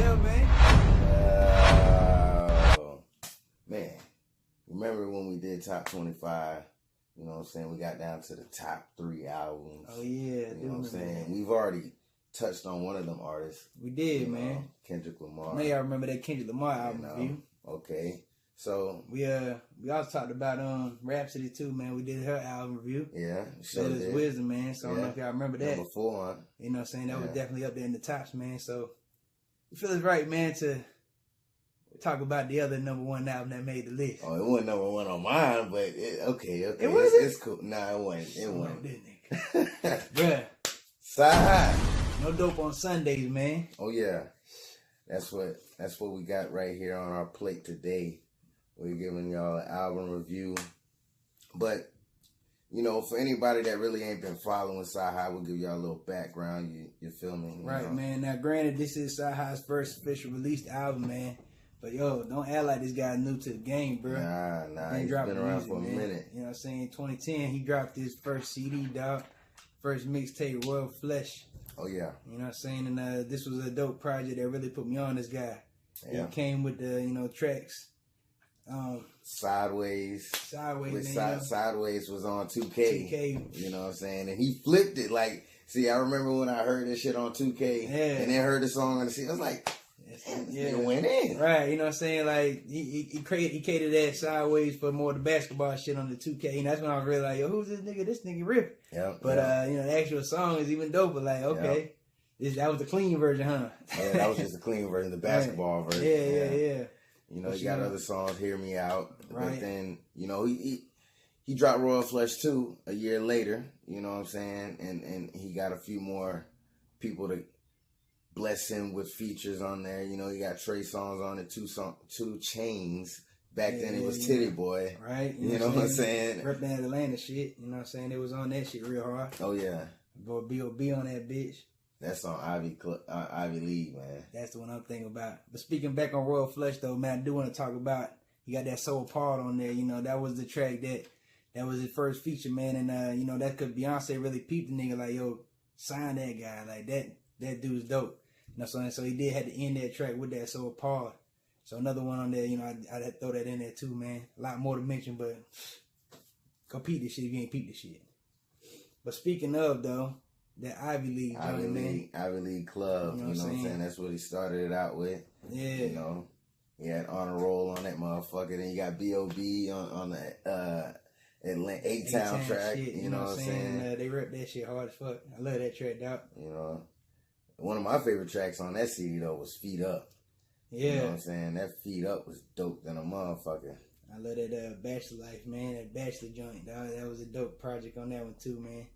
Yeah, man. Man, remember when we did top 25? You know what I'm saying? We got down to the top 3 albums. Oh yeah, you know what I'm saying? We've already touched on one of them artists. We did, man. Kendrick Lamar. May I remember that Kendrick Lamar album review? Okay. So we also talked about Rhapsody too, man. We did her album review. Yeah, sure did. Wisdom, man. So I don't know if y'all remember that. Number 4. You know what I'm saying? That was definitely up there in the tops, man. So we feel it's right, man, to talk about the other number 1 album that made the list. Oh, it wasn't number 1 on mine, but okay. It wasn't? It's cool. Nah, it wasn't. It wasn't. Bruh. Cyhi. No dope on Sundays, man. Oh yeah. That's what we got right here on our plate today. We're giving y'all an album review. But, you know, for anybody that really ain't been following Cyhi, we'll give y'all a little background. You feel me? Right, man. Now, granted, this is Cyhi's first official released album, man. But, yo, don't act like this guy new to the game, bro. Nah. He's been around for a minute. You know what I'm saying? In 2010, he dropped his first CD, dog. First mixtape, Royal Flesh. Oh, yeah. You know what I'm saying? And this was a dope project that really put me on this guy. Yeah. It came with the, tracks. Sideways. Man, Sideways was on 2K. You know what I'm saying? And he flipped it. Like, see, I remember when I heard this shit on 2K and then heard the song on the CD. I was like, it went in. Right, you know what I'm saying? Like, he catered that Sideways for more of the basketball shit on the 2K. And that's when I was really like, yo, who's this nigga? This nigga ripping. Yep. But, the actual song is even doper. Like, okay. Yep. That was the clean version, huh? Yeah, that was just the clean version, the basketball version. Yeah. You know, he got other songs, Hear Me Out. Right. But then, you know, he dropped Royal Flesh 2 a year later, you know what I'm saying? And he got a few more people to bless him with features on there. You know, he got Trey songs on it, 2 Chainz. Back then it was Titty Boy. Right. You know what I'm saying? Rep that Atlanta shit. You know what I'm saying? It was on that shit real hard. Oh, yeah. Go B.O.B. on that bitch. That's on Ivy League, man. That's the one I'm thinking about. But speaking back on Royal Flesh, though, man, I do want to talk about, you got that Soul Part on there. You know, that was the track that was his first feature, man. And, you know, that could Beyonce really peep the nigga like, yo, sign that guy. Like, that dude's dope. You know what I'm saying? So he did have to end that track with that Soul Part. So another one on there, you know, I'd have to throw that in there too, man. A lot more to mention, but go peep this shit if you ain't peep this shit. But speaking of, though, that Ivy League joint, man. Ivy League Club, you know what I'm saying? That's what he started it out with. Yeah. You know, he had Honor Roll on that motherfucker. Then you got B.O.B. on the Atlanta 8-Town track. Shit, you know what I'm saying? They ripped that shit hard as fuck. I love that track, dog. You know, one of my favorite tracks on that CD, though, was Feet Up. Yeah. You know what I'm saying? That Feet Up was dope than a motherfucker. I love that Bachelor Life, man. That Bachelor joint, dog. That was a dope project on that one, too, man.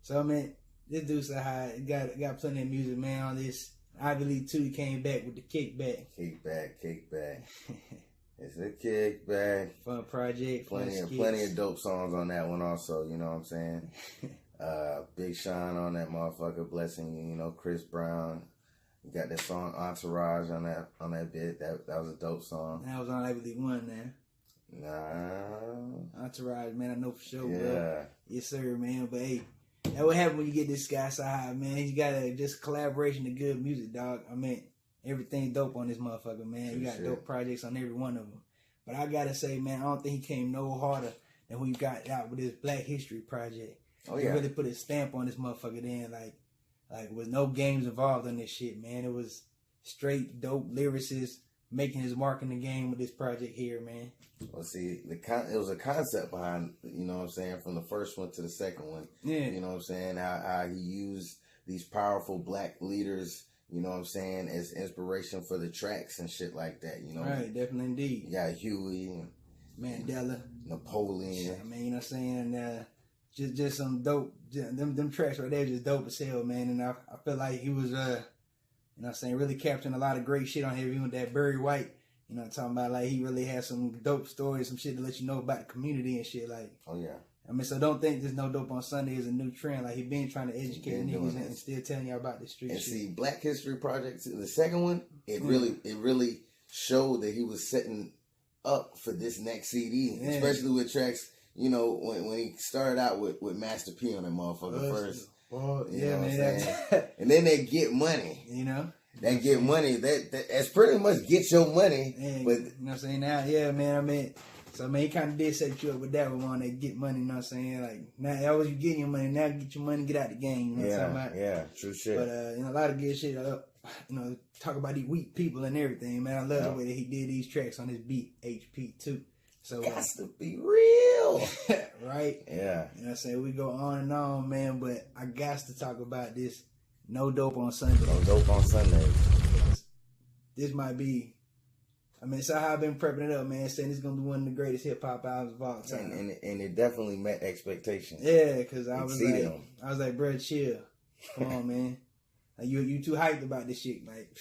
So, I mean, this dude Cyhi got plenty of music, man, on this. Ivy League 2, he came back with the Kickback. Kickback. It's a kickback. Fun project. Plenty of dope songs on that one also, you know what I'm saying? Big Sean on that motherfucker, Blessing, you know, Chris Brown. You got that song Entourage on that bit. That was a dope song. That was on Ivy League 1, man. Nah. Entourage, man, I know for sure, yeah. Bro. Yes, sir, man. But hey, that what happens when you get this guy Cyhi, man. He's got just collaboration of good music, dog. I mean, everything dope on this motherfucker, man. You got dope projects on every one of them. But I gotta say, man, I don't think he came no harder than when he got out with his Black History project. Oh, he really put his stamp on this motherfucker then, like with no games involved on this shit, man. It was straight dope lyricists making his mark in the game with this project here, man. Well, see, it was a concept behind, you know what I'm saying, from the first one to the second one. Yeah. You know what I'm saying? How he used these powerful black leaders, you know what I'm saying, as inspiration for the tracks and shit like that, you know? Right, definitely indeed. You got Huey, Mandela, Napoleon. I mean, you know what I'm saying? Just some dope, them tracks right there just dope as hell, man. And I feel like he was, you know what I'm saying, really capturing a lot of great shit on here, even with that Barry White. You know what I'm talking about? Like, he really has some dope stories, some shit to let you know about the community and shit. Like, oh, yeah. I mean, so don't think there's no dope on Sunday is a new trend. Like, he been trying to educate niggas and still telling y'all about the street and shit. See, Black History Project, the second one, it really showed that he was setting up for this next CD, especially with tracks, you know, when he started out with Master P on that motherfucker first. Oh, you yeah, know man. and then they Get Money. You know? that get money. That's pretty much get your money. And, but you know what I'm saying? Now, yeah, man. I mean, so man, he kind of did set you up with that one that get money. You know what I'm saying? Like now, that was you getting your money. Now get your money, get out the game. You know what I'm talking about? Yeah, true shit. But you know, a lot of good shit. Talk about these weak people and everything, man. I love the way that he did these tracks on his beat, HP too. So got to be real, right? Yeah. You know what I'm saying? We go on and on, man. But I got to talk about this. No dope on Sunday. No dope on Sunday. This might be. I mean, so I've been prepping it up, man, saying it's gonna be one of the greatest hip hop albums of all time, and it definitely met expectations. Yeah, because I was like, bro, chill, come on, man, like you too hyped about this shit, like.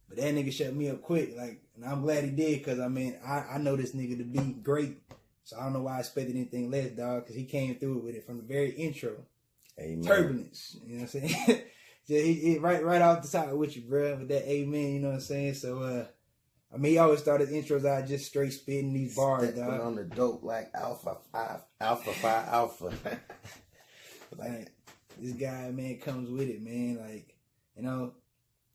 But that nigga shut me up quick, like, and I'm glad he did, because I mean, I know this nigga to be great, so I don't know why I expected anything less, dog, because he came through with it from the very intro. Amen. Turbulence, you know what I'm saying? he right off the top with you, bro, with that amen, you know what I'm saying? So, I mean, he always started his intros out just straight spitting these bars, dog. On the dope like Alpha 5 Alpha. Like, this guy, man, comes with it, man. Like, you know,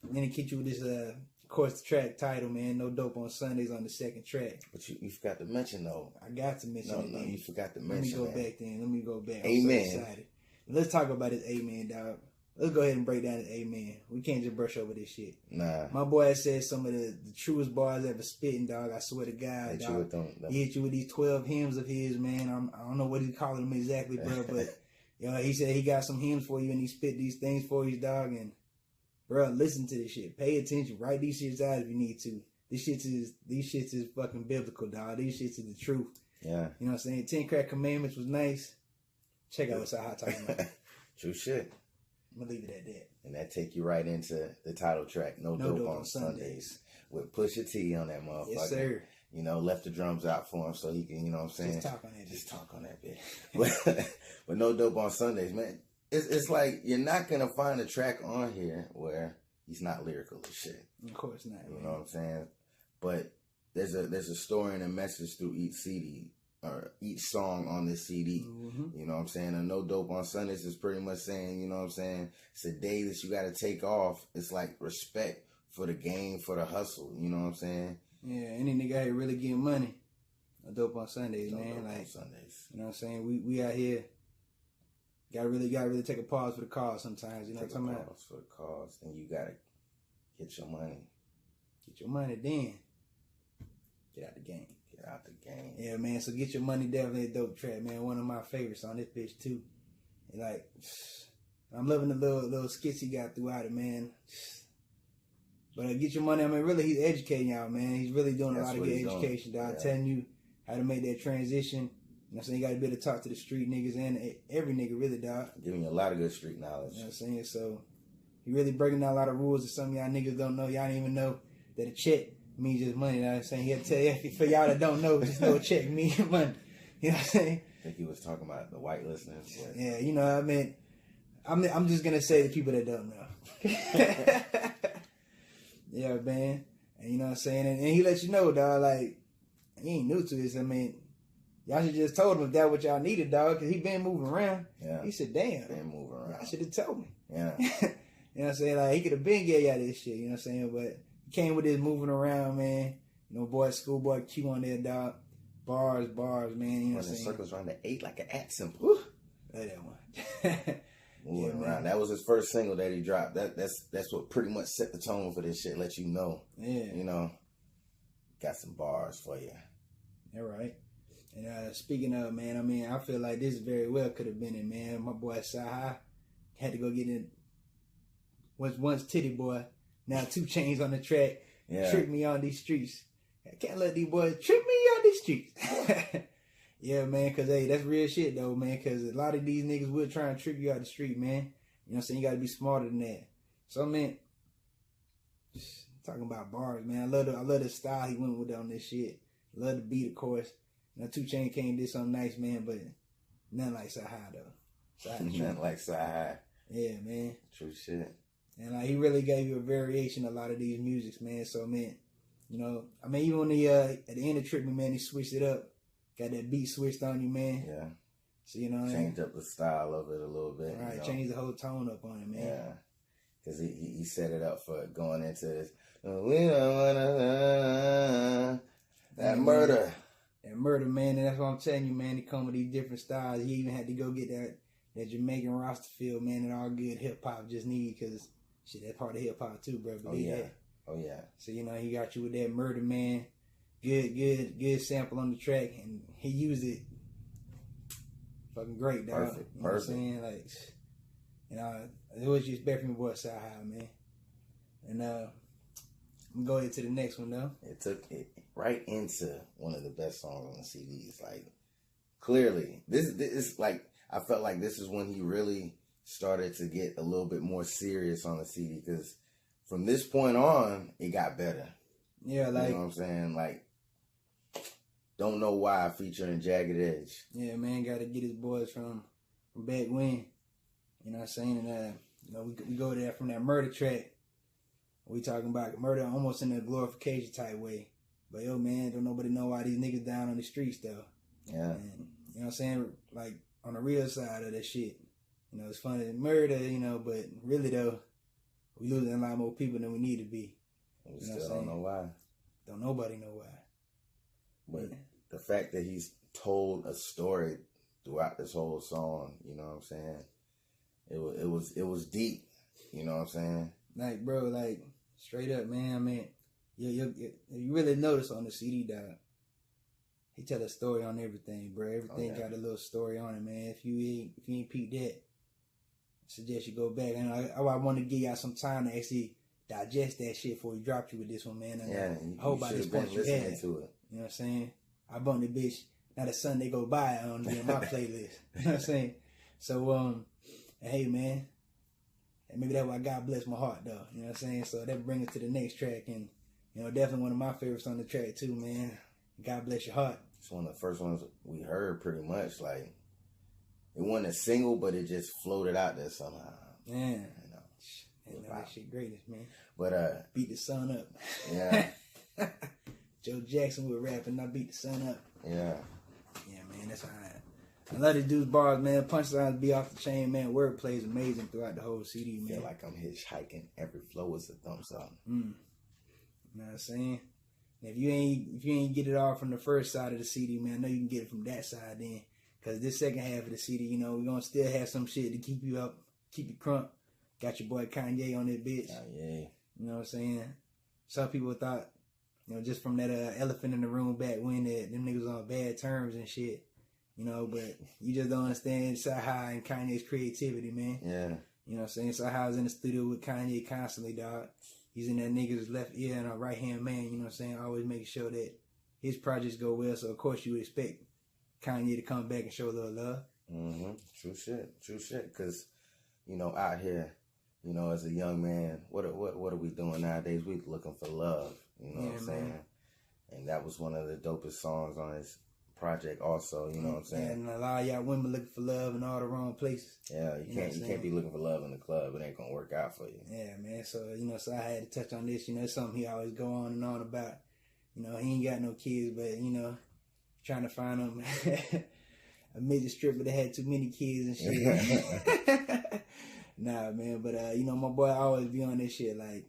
and then he hit you with this, of course, the track title, man. No dope on Sundays on the second track. But you forgot to mention, though. I got to mention it. No, you forgot to mention Let me go back. Amen. I'm so excited. Let's talk about this amen, dog. Let's go ahead and break down this amen. We can't just brush over this shit. Nah. My boy said some of the truest bars ever spitting, dog. I swear to God, dog. He hit you with these 12 hymns of his, man. I don't know what he's calling them exactly, bro, but you know, he said he got some hymns for you and he spit these things for you, dog. And bro, listen to this shit. Pay attention. Write these shits out if you need to. These shits is fucking biblical, dog. These shits is the truth. Yeah. You know what I'm saying? 10 Crack Commandments was nice. Check out what Cyhi talking about. True shit. I'm gonna leave it at that. And that take you right into the title track, No Dope on Sundays. With Pusha T on that motherfucker. Yes, sir. You know, left the drums out for him so he can, you know what I'm saying? Just talk on that bitch. But No Dope on Sundays, man. It's like you're not gonna find a track on here where he's not lyrical as shit. Of course not. You know what I'm saying? But there's a story and a message through each CD or each song on this CD. Mm-hmm. You know what I'm saying? And No Dope on Sundays is pretty much saying, you know what I'm saying? It's a day that you got to take off. It's like respect for the game, for the hustle. You know what I'm saying? Yeah, any nigga out here really getting money. No dope on Sundays, man. Dope like on Sundays. You know what I'm saying? We out here. Gotta really take a pause for the cause sometimes. You know what I'm talking about? Pause for the cause, and you gotta get your money. Get your money, then get out the game. Get out the game. Yeah, man. So Get Your Money, definitely a dope track, man. One of my favorites on this bitch too. And like, I'm loving the little skits he got throughout it, man. But Get Your Money, I mean, really, he's educating y'all, man. He's really doing a lot of good education, dog. Yeah. Telling you how to make that transition. You know what I'm saying? You got to be able to talk to the street niggas and every nigga, really, dog. Giving you a lot of good street knowledge. You know what I'm saying? So, he really breaking down a lot of rules that some of y'all niggas don't know. Y'all don't even know that a check means just money. You know what I'm saying? He'll tell you, for y'all that don't know, just know a check means money. You know what I'm saying? I think he was talking about the white listeners. But... Yeah, you know what I mean? I'm just going to say the people that don't know. Yeah, man. And you know what I'm saying? And he let you know, dog, like, he ain't new to this. I mean, y'all should just told him if that what y'all needed, dog, because he been moving around. Yeah. He said, damn. Been moving around. Y'all should have told me. Yeah. You know what I'm saying? Like, he could have been gay out of this shit, you know what I'm saying? But he came with this moving around, man. You know, Schoolboy Q on there, dog. Bars, man. You know what I'm saying? Circles around the 8 like an at symbol. Love that one. Moving around. That was his first single that he dropped. That's what pretty much set the tone for this shit. Let you know. Yeah. You know, got some bars for you. All right. And speaking of, man, I mean, I feel like this very well could have been it, man. My boy Cyhi had to go get in. Was once Titty Boy, now 2 Chains on the track. Yeah. Trick me on these streets. I can't let these boys trick me on these streets. Yeah, man, because, hey, that's real shit, though, man, because a lot of these niggas will try and trick you out the street, man. You know what I'm saying? You got to be smarter than that. So, man, just talking about bars, man. I love the style he went with on this shit. Love the beat, of course. Now, 2 Chainz came and did something nice, man, but nothing like Cyhi, though. Nothing like Cyhi. Yeah, man. True shit. And like, he really gave you a variation of a lot of these musics, man. So, man, you know, I mean, even when he, at the end of Trick Me, man, he switched it up. Got that beat switched on you, man. Yeah. So, you know what I mean? Changed up the style of it a little bit. Right, you know? Changed the whole tone up on it, man. Yeah. because he set it up for going into this. We don't wanna that murder. That murder, man, and that's what I'm telling you, man. He come with these different styles. He even had to go get that Jamaican roster feel, man, that all good hip hop just need, because shit, that's part of hip hop too, bro. Oh yeah. Oh yeah. So he got you with that murder, man. Good sample on the track, and he used it fucking great, dog. Perfect. You know what I'm saying? Like, it was just expect from your boy Cyhi, man. And I'm gonna go ahead to the next one though. It took it right into one of the best songs on the CDs. Like, clearly, this is like, I felt like this is when he really started to get a little bit more serious on the CD, because from this point on, it got better. Yeah, like, you know what I'm saying? Like, Don't Know Why featuring Jagged Edge. Yeah, man, got to get his boys from back when. You know what I'm saying? And we go there from that murder track. We talking about murder almost in a glorification type way. But yo, man, don't nobody know why these niggas down on the streets though. Yeah. And, you know what I'm saying? Like, on the real side of that shit. It's funny, murder, but really though, we losing a lot more people than we need to be. We still don't know why. Don't nobody know why. But the fact that he's told a story throughout this whole song, you know what I'm saying? It was deep, you know what I'm saying? Like, bro, like, straight up, man, I mean, you really notice on the CD, dog, he tell a story on everything, bro. Everything got a little story on it, man. If you ain't peeped that, I suggest you go back. And I want to give y'all some time to actually digest that shit before we dropped you with this one, man. And I hope by this point you had it. You know what I'm saying? I bumped the bitch. Not a Sunday go by on my playlist. You know what I'm saying? So, hey, man. And maybe that's why God bless my heart, though. You know what I'm saying? So that brings us to the next track. And, definitely one of my favorites on the track, too, man. God bless your heart. It's one of the first ones we heard, pretty much. Like, it wasn't a single, but it just floated out there somehow. Yeah. That shit greatest, man. But, beat the sun up. Yeah. Joe Jackson would rap and I beat the sun up. Yeah. Yeah, man, that's all right. I love this dude's bars, man. Punchlines be off the chain, man. Wordplay is amazing throughout the whole CD, man. I feel like I'm hitchhiking. Every flow is a thumbs up. You know what I'm saying? If you ain't get it all from the first side of the CD, man, I know you can get it from that side then. Because this second half of the CD, we're going to still have some shit to keep you up, keep you crunk. Got your boy Kanye on that bitch. Kanye. You know what I'm saying? Some people thought, just from that elephant in the room back when that them niggas on bad terms and shit. But you just don't understand Cyhi and Kanye's creativity, man. Yeah. You know what I'm saying? Cyhi's in the studio with Kanye constantly, dog. He's in that nigga's left ear and a right hand man, you know what I'm saying? Always making sure that his projects go well, so of course you would expect Kanye to come back and show a little love. Mm-hmm. True shit. Because, out here, as a young man, what are we doing nowadays? We looking for love, you know what I'm saying? And that was one of the dopest songs on his project also, you know what I'm saying? And a lot of y'all women looking for love in all the wrong places. Yeah, you can't be looking for love in the club. It ain't gonna work out for you. Yeah, man. So, so I had to touch on this, it's something he always go on and on about. He ain't got no kids, but, trying to find him a midget stripper that had too many kids and shit. Nah, man, but, my boy always be on this shit, like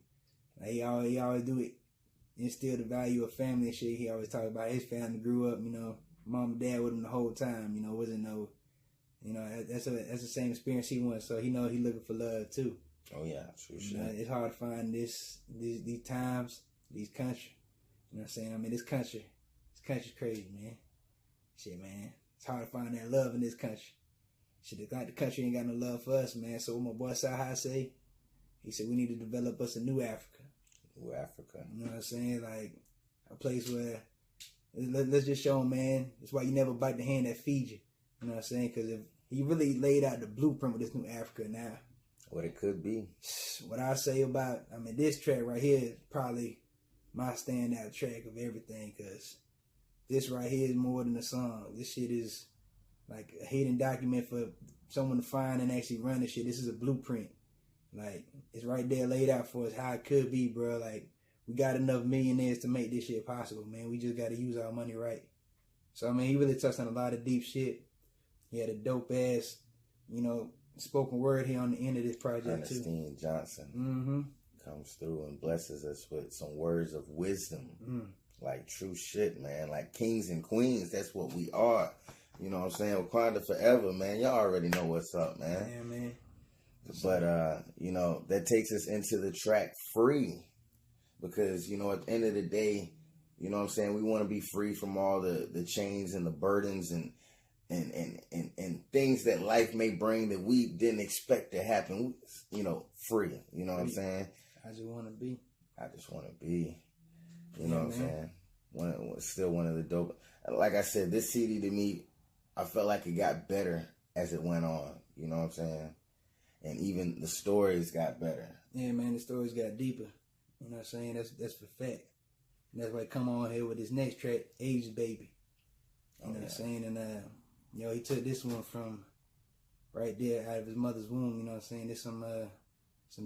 he always do it, instill the value of family and shit. He always talk about his family grew up, mom and dad with him the whole time, wasn't no, that's the same experience he wants, so he looking for love too. Oh yeah, true shit. It's hard to find these times, these country, you know what I'm saying? I mean, this country's crazy, man. Shit, man, it's hard to find that love in this country. Shit, it's like the country ain't got no love for us, man. So what my boy Cyhi say, he said we need to develop us a new Africa. New Africa. You know what I'm saying? Like a place where let's just show him, man. That's why you never bite the hand that feeds you. You know what I'm saying? Because if he really laid out the blueprint with this new Africa now. What it could be. What I say about, this track right here is probably my standout track of everything, because this right here is more than a song. This shit is like a hidden document for someone to find and actually run this shit. This is a blueprint. Like, it's right there laid out for us how it could be, bro. Like, we got enough millionaires to make this shit possible, man. We just got to use our money right. So, he really touched on a lot of deep shit. He had a dope ass, spoken word here on the end of this project Ernestine too. Johnson comes through and blesses us with some words of wisdom. Like true shit, man. Like kings and queens, that's what we are. You know what I'm saying? Wakanda forever, man. Y'all already know what's up, man. Yeah, man. But, you know, that takes us into the track Free. Because, you know, at the end of the day, you know what I'm saying, we want to be free from all the chains and the burdens and things that life may bring that we didn't expect to happen. You know, free. You know what I'm saying? I just want to be. You know what I'm saying? Still one of the dope. Like I said, this CD to me, I felt like it got better as it went on. You know what I'm saying? And even the stories got better. Yeah, man, the stories got deeper. You know what I'm saying? That's for fact. And that's why I come on here with this next track, Age Baby. You know what I'm saying? And, you know, he took this one from right there out of his mother's womb. You know what I'm saying? There's some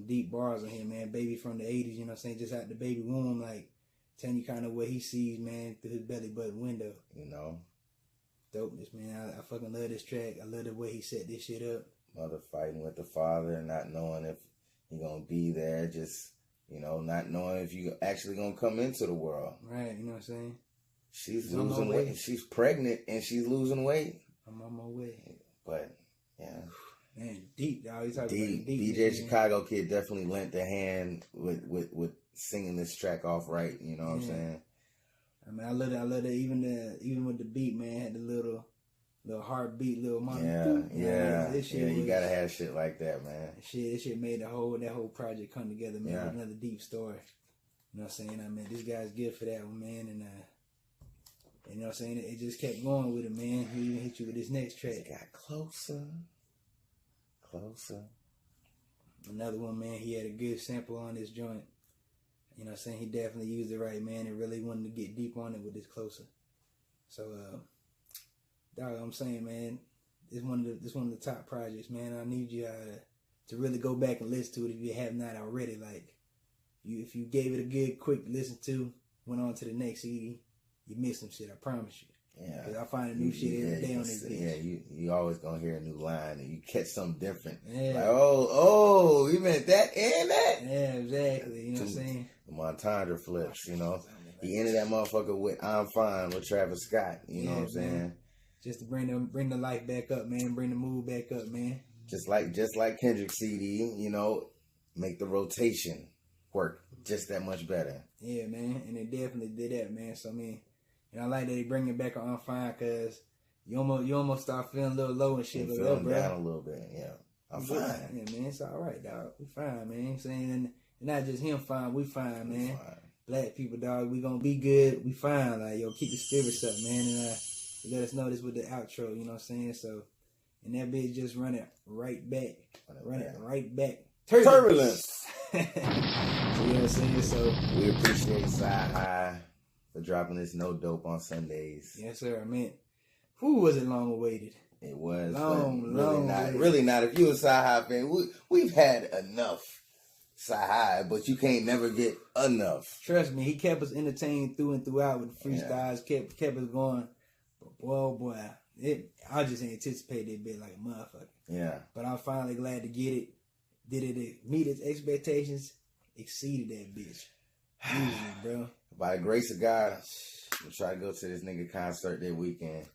deep bars on here, man. Baby from the 80s, you know what I'm saying? Just out the baby womb, like, telling you kind of what he sees, man, through his belly button window. You know? Dopeness, man. I fucking love this track. I love the way he set this shit up. Mother fighting with the father, not knowing if he gonna be there, just, you know, not knowing if you actually gonna come into the world. Right, you know what I'm saying? She's losing weight. She's pregnant and she's losing weight. I'm on my way. But, yeah. Man, deep, dog. He's talking Deep. about deep. DJ Chicago Kid definitely lent a hand with singing this track off right. You know what I'm saying? I mean, I love that. Even with the beat, man, had the little heartbeat, little mama. Yeah. You gotta have shit like that, man. This shit made that whole project come together, man. Yeah. Another deep story. You know what I'm saying? I mean, this guy's good for that one, man. And you know what I'm saying? It just kept going with it, man. He even hit you with this next track. It got closer. Another one, man. He had a good sample on this joint. You know what I'm saying? He definitely used it right, man, and really wanted to get deep on it with this Closer. So, dog, I'm saying, man, this one of the top projects, man. I need you to really go back and listen to it if you have not already. Like, if you gave it a good, quick listen to, went on to the next CD, you missed some shit, I promise you. Yeah. Because I find a new shit every day on this bitch. Yeah, you always gonna hear a new line and you catch something different. Yeah. Like, oh, you meant that and that? Yeah, exactly. You know what I'm saying? The Montandra flips, you know. He ended that motherfucker with I'm Fine with Travis Scott. You know what I'm saying? Man. Just to bring the life back up, man. Bring the mood back up, man. Just like Kendrick's CD, you know, make the rotation work just that much better. Yeah, man. And it definitely did that, man. So, I mean, and I like that they bring it back on Fine because you almost start feeling a little low and shit. Feeling down a little bit, yeah. I'm fine. Yeah, man. It's all right, dog. We fine, man. You know what I'm saying? And not just him fine, we fine, man. Fine. Black people, dog, we gonna be good. We fine. Like, yo, keep the spirits up, man. And let us know this with the outro, you know what I'm saying? So, and that bitch just run it right back. Run it right back. Turbulence. So, you know what I'm saying? So, we appreciate Cyhi for dropping this No Dope on Sundays. Yes, sir. I mean, who was it long awaited? It was long. Really not. If you're a Cyhi fan, we've had enough Cyhi, but you can't never get enough. Trust me, he kept us entertained through and throughout with the freestyles. Kept us going. But boy, I just anticipated it being like a motherfucker. Yeah. But I'm finally glad to get it. Did it meet its expectations? Exceeded that bitch. Easy, bro. By the grace of God, we'll try to go to this nigga concert that weekend.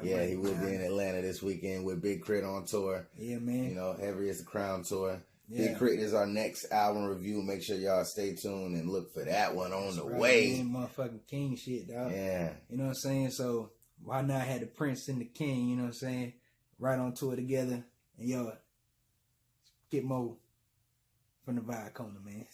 He will be in Atlanta this weekend with Big Crit on tour. Yeah, man. You know, Heavy is the Crown tour. Yeah. Big Crit is our next album review. Make sure y'all stay tuned and look for that one on the way. Man, motherfucking king shit, dog. Yeah. You know what I'm saying? So, why not have the Prynce and the King, you know what I'm saying, right on tour together. And yo, get more from the Vibe Corner, man.